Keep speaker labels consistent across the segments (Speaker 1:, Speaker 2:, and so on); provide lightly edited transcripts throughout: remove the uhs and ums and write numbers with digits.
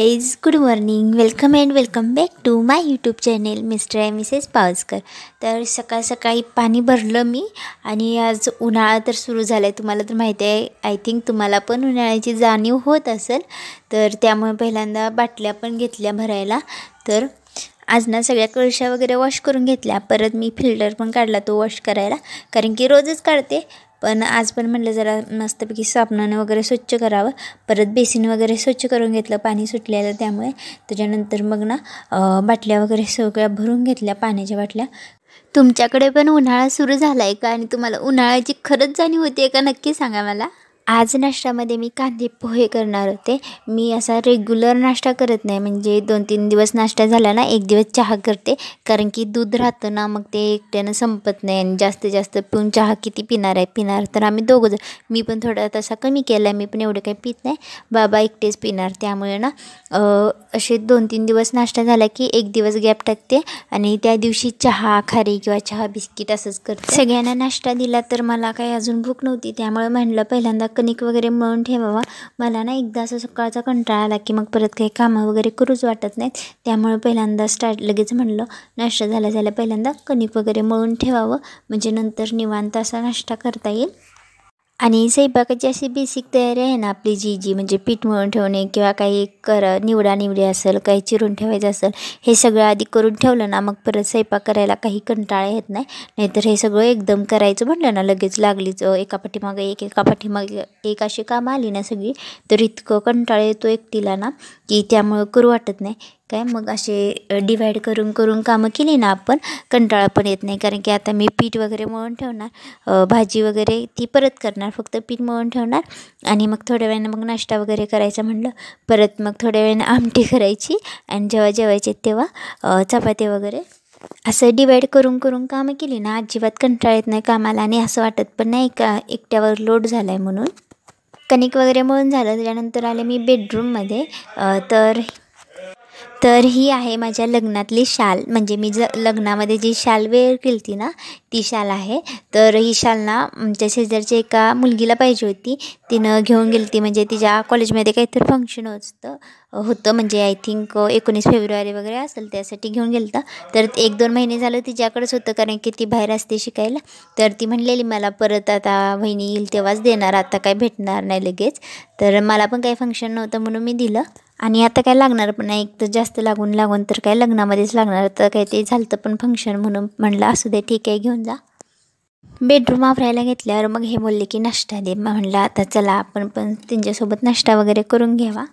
Speaker 1: Guys, good morning. Welcome and welcome back to my YouTube channel Mr and Mrs Pawaskar. तर सकाळी पाणी भरलं मी आणि आज उन्हाळा तर सुरू झाला आहे. तुम्हाला तर माहिती आहे, आय थिंक तुम्हाला पण उन्हाळ्याची जाणीव होत असेल. तर त्यामुळे पहिल्यांदा बाटल्या पण घेतल्या भरायला. तर आज ना सगळ्या कळशा वगैरे वॉश करून घेतल्या. परत मी फिल्टर पण काढला तो वॉश करायला, कारण की रोजच काढते. पण आज पण म्हटलं जरा मस्तपैकी साबणाने वगैरे स्वच्छ करावं. परत बेसिन वगैरे स्वच्छ करून घेतलं, पाणी सुटलेलं त्यामुळे. त्याच्यानंतर मग ना बाटल्या वगैरे सगळ्या भरून घेतल्या, पाण्याच्या बाटल्या. तुमच्याकडे पण उन्हाळा सुरू झाला आहे का आणि तुम्हाला उन्हाळ्याची खरंच जाणीव होते का, नक्की सांगा मला. आज नाश्त्यामध्ये मी कांदे पोहे करणार होते. मी असा रेग्युलर नाश्ता करत नाही, म्हणजे 2-3 दिवस नाश्ता झाला ना, एक दिवस चहा करते. कारण की दूध राहतं ना, मग ते एकट्यानं संपत नाही आणि जास्त पिऊन चहा किती पिणार तर आम्ही दोघंजण. मी पण थोडा तसा कमी केला आहे, मी पण एवढं काही पित नाही. बाबा एकटेच पिणार, त्यामुळे ना असे 2-3 दिवस नाश्ता झाला की एक दिवस गॅप टाकते आणि त्या दिवशी चहा खारी किंवा चहा बिस्किट असंच करते. सगळ्यांना नाश्ता दिला तर मला काही अजून भूक नव्हती, त्यामुळे म्हणलं पहिल्यांदा कणिक वगैरे मळून ठेवावा. मला ना एकदा असं सकाळचा कंटाळा आला की मग परत काही कामं वगैरे करूच वाटत नाहीत. त्यामुळे पहिल्यांदा लगेच म्हणलं नाश्ता झाला पहिल्यांदा कणिक वगैरे मळून ठेवावं, म्हणजे नंतर निवांत असा नाश्ता करता येईल. आणि स्वयंपाकाची अशी बेसिक तयारी आहे ना आपली, जी म्हणजे पीठ मळून ठेवणे किंवा काही निवडी असेल, काही चिरून ठेवायचं असेल, हे सगळं आधी करून ठेवलं ना, मग परत स्वयंपाक करायला काही कंटाळा येत नाही. नाहीतर हे सगळं एकदम करायचं म्हटलं ना, लगेच लागलीच एका पाठीमागे एक अशी कामं आली ना सगळी, तर इतकं कंटाळा येतो एकटीला ना, की त्यामुळं करू वाटत नाही काय. मग असे डिवाईड करून कामं केली ना आपण, कंटाळा पण येत नाही. कारण की आता मी पीठ वगैरे मळून ठेवणार, भाजी वगैरे ती परत करणार, फक्त पीठ मळून ठेवणार आणि मग थोड्या वेळानं मग नाश्ता वगैरे करायचा म्हणलं. परत मग थोड्या वेळानं आमटी करायची आणि जेव्हा जेवायचे तेव्हा चपाती वगैरे. असं डिवाईड करून कामं केली ना, अजिबात कंटाळा येत नाही कामाला आणि असं वाटत पण नाही का एकट्यावर लोड झाला आहे म्हणून. कणिक वगैरे मळून झालं त्याच्यानंतर आले मी बेडरूममध्ये. तर ही आहे माझ्या लग्नातली शाल, म्हणजे मी लग्नामध्ये जी शाल वेअर केली होती ना, ती शाल आहे. तर ही शाल ना आमच्या शेजारच्या एका मुलगीला पाहिजे होती, तिनं घेऊन गेली ती. म्हणजे तिच्या कॉलेजमध्ये काहीतरी फंक्शन होतं, म्हणजे आय थिंक 19 फेब्रुवारी वगैरे असेल, त्यासाठी घेऊन गेलं. तर 1-2 महिने झालं तिच्याकडेच होतं, कारण की ती बाहेर असते शिकायला. तर ती म्हणलेली मला परत आता वहिनी येईल तेव्हाच देणार, आता काय भेटणार नाही लगेच. तर मला पण काही फंक्शन नव्हतं म्हणून मी दिलं. आणि आता काय लागणार पण नाही, एक तर जास्त लागून तर काय लग्नामध्येच लागणार, तर काय ते झालं पण फंक्शन म्हणून म्हणलं असू दे ठीक आहे घेऊन जा. बेडरूम आवरायला घेतल्यावर मग हे बोलले की नाश्ता दे. म्हणलं आता चला आपण पण त्यांच्यासोबत नाश्ता वगैरे करून घ्यावा.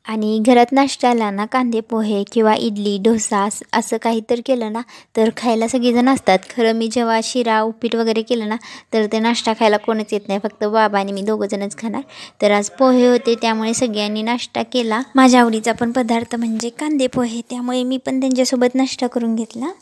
Speaker 1: आणि घरात नाश्त्याला ना कांदे पोहे किंवा इडली डोसा असं काहीतरी केलं ना, तर खायला सगळेजण असतात. खरं मी जेव्हा शिरा उपीट वगैरे केलं ना, तर ते नाश्ता खायला कोणच येत नाही, फक्त बाबा आणि मी दोघंजणच खाणार. तर आज पोहे होते त्यामुळे सगळ्यांनी नाश्ता केला. माझ्या आवडीचा पण पदार्थ म्हणजे कांदे पोहे, त्यामुळे मी पण त्यांच्यासोबत नाश्ता करून घेतला.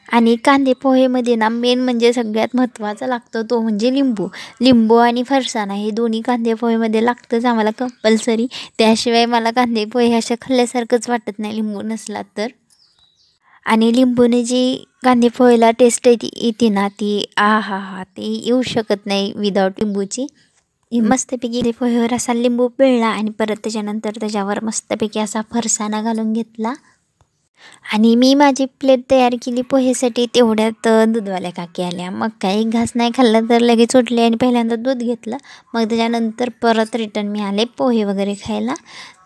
Speaker 1: आणि कांदे पोहेमध्ये ना मेन म्हणजे सगळ्यात महत्त्वाचा लागतो तो म्हणजे लिंबू आणि फरसाणा, हे दोन्ही कांदे पोहेमध्ये लागतंच आम्हाला कंपल्सरी. त्याशिवाय मला कांदे पोहे अशा खाल्ल्यासारखंच वाटत नाही लिंबू नसला तर. आणि लिंबूने जी कांदे पोहेला टेस्ट येते ना, ती हा ती येऊ शकत नाही विदाऊट लिंबूची. मस्तपैकी पोहेवर असा लिंबू पिळला आणि परत त्याच्यानंतर त्याच्यावर मस्तपैकी असा फरसाणा घालून घेतला. आणि मी माझी प्लेट तयार केली पोहेसाठी, तेवढ्यात दूधवाल्या काकी आल्या. मग काही घास नाही खाल्ला तर लगेच उठले आणि पहिल्यांदा दूध घेतलं. मग त्याच्यानंतर परत रिटर्न मी आले पोहे वगैरे खायला.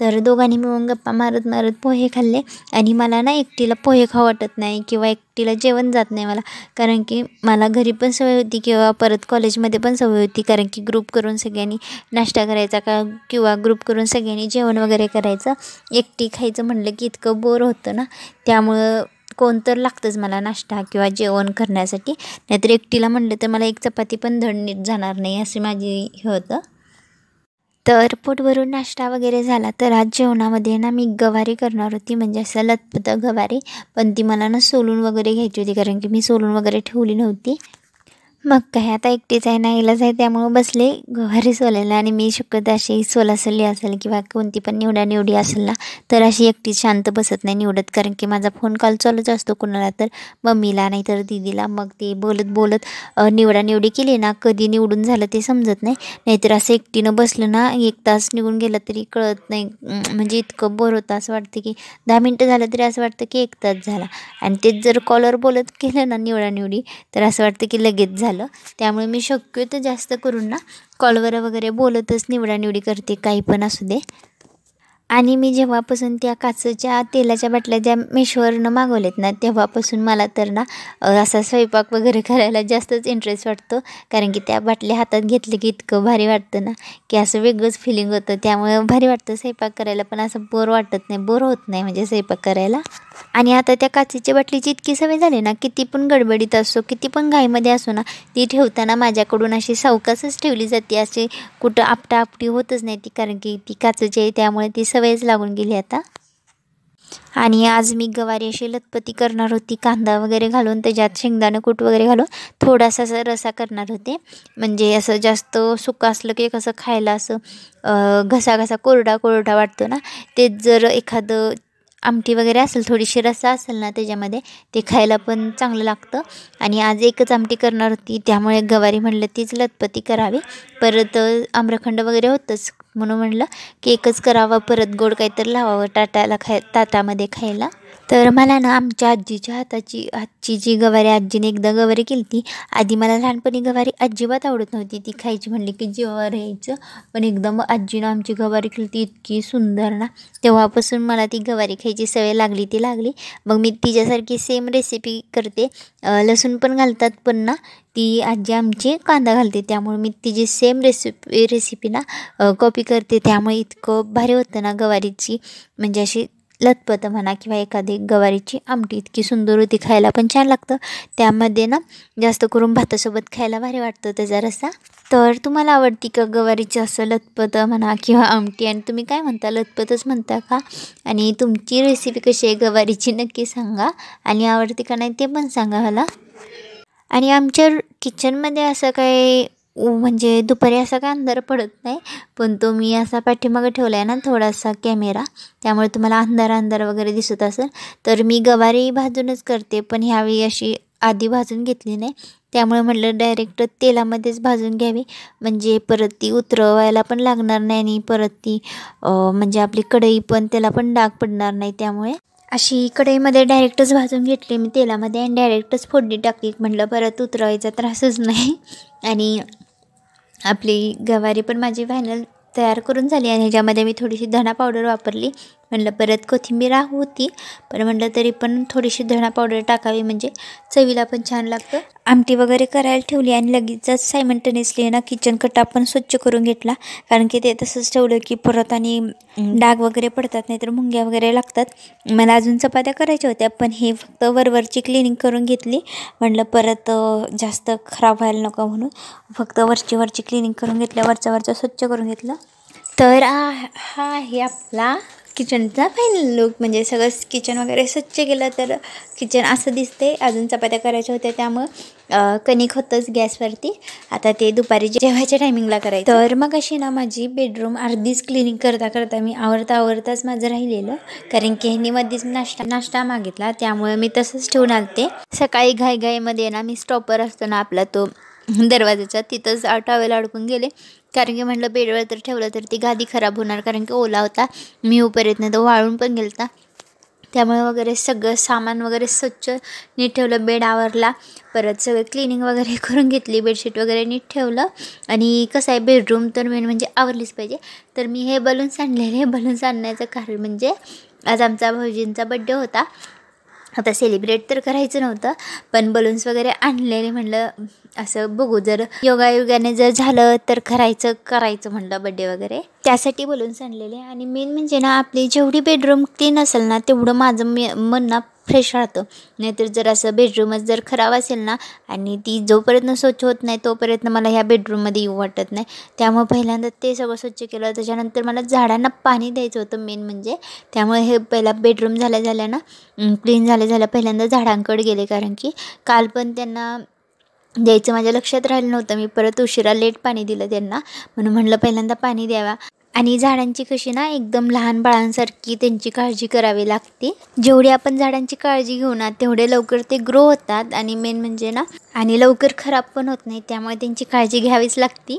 Speaker 1: तर दोघांनी मिळून गप्पा मारत पोहे खाल्ले. आणि मला ना एकटीला पोहे खाऊ वाटत नाही किंवा एकटीला जेवण जात नाही मला, कारण की मला घरी पण सवय होती किंवा परत कॉलेजमध्ये पण सवय होती, कारण की ग्रुप करून सगळ्यांनी नाश्ता करायचा किंवा ग्रुप करून सगळ्यांनी जेवण वगैरे करायचं. एकटी खायचं म्हणलं की इतकं बोर होतं ना, त्यामुळं कोणतर लागतंच मला नाश्ता किंवा जेवण करण्यासाठी. नाहीतर एकटीला म्हणलं तर मला एक चपाती पण धड नीट जाणार नाही, असे माझी हे होतं. तर पोटभरून नाश्ता वगैरे झाला. तर आज जेवणामध्ये ना मी गवारी करणार होती, म्हणजे असं लतपतं गवारी, पण ती मला ना सोलून वगैरे घ्यायची होती, कारण की मी सोलून वगैरे ठेवली नव्हती. मग काय आता एकटीच आहे, नाईलाज आहे, त्यामुळं बसले गवारी सोलायला. आणि मी शक्यतो अशी सोलासोली असेल किंवा कोणती पण निवडी असेल ना, तर अशी एकटी शांत बसत नाही निवडत, कारण की माझा फोन कॉल चालूच असतो, कुणाला तर मम्मीला नाही तर दीदीला. मग ते बोलत बोलत निवडी केली ना, कधी निवडून झालं ते समजत नाही. नाहीतर असं एकटीनं बसलं ना, 1 तास निघून गेला तरी कळत नाही. म्हणजे इतकं बोर होतं, असं वाटतं की 10 मिनटं झालं तरी असं वाटतं की 1 तास झाला. आणि तेच जर कॉलवर बोलत केलं ना निवडी, तर असं वाटतं की लगेच झालं. त्यामुळे मी शक्यतो जास्त करून ना कॉलवर वगैरे बोलतच निवडी करते, काही पण असू दे. आणि मी जेव्हापासून त्या काचेच्या तेलाच्या बाटल्या ज्या मेशोवरनं मागवल्यात ना, तेव्हापासून मला तर ना असा स्वयंपाक वगैरे करायला जास्तच इंटरेस्ट वाटतो. कारण की त्या बाटल्या हातात घेतले की इतकं भारी वाटतं ना, की असं वेगळंच फिलिंग होतं. त्यामुळे भारी वाटतं स्वयंपाक करायला, पण असं बोर होत नाही म्हणजे स्वयंपाक करायला. आणि आता त्या काचेच्या बाटलीची इतकी सवय झाली ना, किती पण गडबडीत असो, किती पण घाईमध्ये असो ना, ती ठेवताना माझ्याकडून अशी सावकाशच ठेवली जाते. अशी कुठं आपटाआपटी होतच नाही ती, कारण की ती काचेची आहे, त्यामुळे ती सवयच लागून गेली आता. आणि आज मी गवारी अशी लतपती करणार होती, कांदा वगैरे घालून, त्याच्यात शेंगदाणं कूट वगैरे घालून थोडासा असा रस्सा करणार होते. म्हणजे असं जास्त सुकं असलं की कसं खायला असं घसा कोरडा कोरडा वाटतो ना, तेच जर एखादं आमटी वगैरे असेल, थोडीशी रस्सा असेल ना त्याच्यामध्ये, ते खायला पण चांगलं लागतं. आणि आज एकच आमटी करणार होती, त्यामुळे गवारी म्हणलं तीच लतपती करावी. परत आम्रखंड वगैरे होतंच, म्हणून म्हणलं की एकच करावं, परत गोड काहीतरी लावावं ताटामध्ये खायला. तर मला ना आमच्या आजीच्या हातची जी गवारी, आजीने एकदा गवारी केली ती. आधी मला लहानपणी गवारी अजिबात आवडत नव्हती, ती खायची म्हणली की जीवावर यायचं. पण एकदम आजीनं आमची गवारी केली ती इतकी सुंदर ना, तेव्हापासून मला ती गवारी खायची सवय लागली. मग मी तिच्यासारखी सेम रेसिपी करते. लसूण पण घालतात, पण ना ती आजी आमची कांदा घालते, त्यामुळे मी तिची सेम रेसिपी ना कॉपी करते. त्यामुळे इतकं भारी होतं ना गवारीची, म्हणजे अशी लतपत म्हणा किंवा एखादी गवारीची आमटी इतकी सुंदर होती, खायला पण छान लागतं. त्यामध्ये ना जास्त करून भातासोबत खायला भारी वाटतं त्याचा रस्सा. तर तुम्हाला आवडती का गवारीची असं लतपत म्हणा किंवा आमटी, आणि तुम्ही काय म्हणता, लतपतच म्हणता का? आणि तुमची रेसिपी कशी आहे गवारीची नक्की सांगा, आणि आवडते का नाही ते पण सांगा मला. आणि आमच्या किचनमध्ये असं काय म्हणजे दुपारी असा काय अंधार पडत नाही, पण तो मी असा पाठीमागं ठेवला आहे ना थोडासा कॅमेरा, त्यामुळे तुम्हाला अंधार वगैरे दिसत असेल. तर मी गवारी भाजूनच करते, पण ह्यावेळी अशी आधी भाजून घेतली नाही, त्यामुळे म्हटलं डायरेक्ट तेलामध्येच भाजून घ्यावी, म्हणजे परत ती उतरवायला पण लागणार नाही, आणि परत ती म्हणजे आपली कढई पण त्याला पण डाग पडणार नाही. त्यामुळे अशी कढईमध्ये डायरेक्टच भाजून घेतली मी तेलामध्ये, आणि डायरेक्टच फोडणी टाकली. म्हटलं परत उतरवायचा त्रासच नाही. आणि आपली गवारी पण माझी फायनल तयार करून झाली, आणि ह्याच्यामध्ये मी थोडीशी धना पावडर वापरली. म्हटलं परत कोथिंबीर होती, पण म्हटलं तरी पण थोडीशी धना पावडर टाकावी, म्हणजे चवीला पण छान लागतं. आमटी वगैरे करायला ठेवली, आणि लगेचच सायमल्टेनियसली ना किचन कट्टा पण स्वच्छ करून घेतला, कारण की ते तसंच ठेवलं की परत आणि डाग वगैरे पडतात, नाहीतर मुंग्या वगैरे लागतात. मला अजून चपात्या करायच्या होत्या, पण हे फक्त वरवरची क्लिनिंग करून घेतली. म्हटलं परत जास्त खराब व्हायला नको, म्हणून फक्त वरची क्लिनिंग करून घेतल्या, वरचं स्वच्छ करून घेतलं. तर हा आहे आपला किचनचा फायनल लुक. म्हणजे सगळं किचन वगैरे स्वच्छ केलं तर किचन असं दिसते. अजून चपात्या करायच्या होत्या, त्यामुळं कणिक होतंच गॅसवरती. आता ते दुपारी जेवायच्या टायमिंगला करायचं. तर मग अशी ना माझी बेडरूम अर्धीच क्लिनिंग करता मी आवरताच माझं राहिलेलं, कारण की ह्यांनी मध्येच नाश्ता मागितला, त्यामुळे मी तसंच ठेवून आलते. सकाळी घाईमध्ये ना मी स्टॉपर असतो ना आपला तो दरवाजाचा, तिथंच टॉवेल अडकून गेले, कारण की म्हटलं बेडवर तर ठेवलं तर ती गादी खराब होणार, कारण की ओला होता. मी उपर्यंत तो वाळून पण गेलता, त्यामुळे वगैरे सगळं सामान वगैरे स्वच्छ नीट ठेवलं. बेड आवरला, परत सगळं क्लिनिंग वगैरे करून घेतली, बेडशीट वगैरे नीट ठेवलं. आणि कसं आहे, बेडरूम तर मेन म्हणजे आवरलीच पाहिजे. तर मी हे बलून्स आणलेले, बलून्स आणण्याचं कारण म्हणजे आज आमचा भाऊजींचा बड्डे होता. आता सेलिब्रेट तर करायचं नव्हतं, पण बलून्स वगैरे आणलेले, म्हणलं असं बघू, जर योगायोगाने जर झालं तर करायचं म्हणलं बड्डे वगैरे, त्यासाठी बलून्स आणलेले. आणि मेन म्हणजे ना आपली जेवढी बेडरूम क्लीन असेल ना, तेवढं माझं मन ना फ्रेश राहतं. नाहीतर जर असं बेडरूमच जर खराब असेल ना, आणि ती जोपर्यंत स्वच्छ होत नाही तोपर्यंत मला ह्या बेडरूममध्ये येऊ वाटत नाही. त्यामुळे पहिल्यांदा ते सगळं स्वच्छ केलं, त्याच्यानंतर मला झाडांना पाणी द्यायचं होतं मेन म्हणजे. त्यामुळे हे पहिला बेडरूम झाल्या ना क्लीन झाल्या पहिल्यांदा झाडांकडे गेले, कारण की काल पण त्यांना द्यायचं माझ्या लक्षात राहिलं नव्हतं. मी परत उशिरा लेट पाणी दिलं त्यांना, म्हणून म्हणलं पहिल्यांदा पाणी द्यावा. आणि झाडांची कशी ना एकदम लहान बाळांसारखी त्यांची काळजी करावी लागते. जेवढी आपण झाडांची काळजी घेऊ ना तेवढे लवकर ते ग्रो होतात आणि मेन म्हणजे ना आणि लवकर खराब पण होत नाही. त्यामुळे त्यांची काळजी घ्यावीच लागते,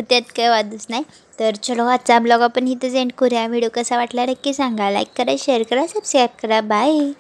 Speaker 1: त्यात काय वादच नाही. तर चलो आजचा ब्लॉग आपण इथंच एंड करूया. व्हिडिओ कसा वाटला नक्की सांगा. लाईक करा, शेअर करा, सबस्क्राईब करा. बाय.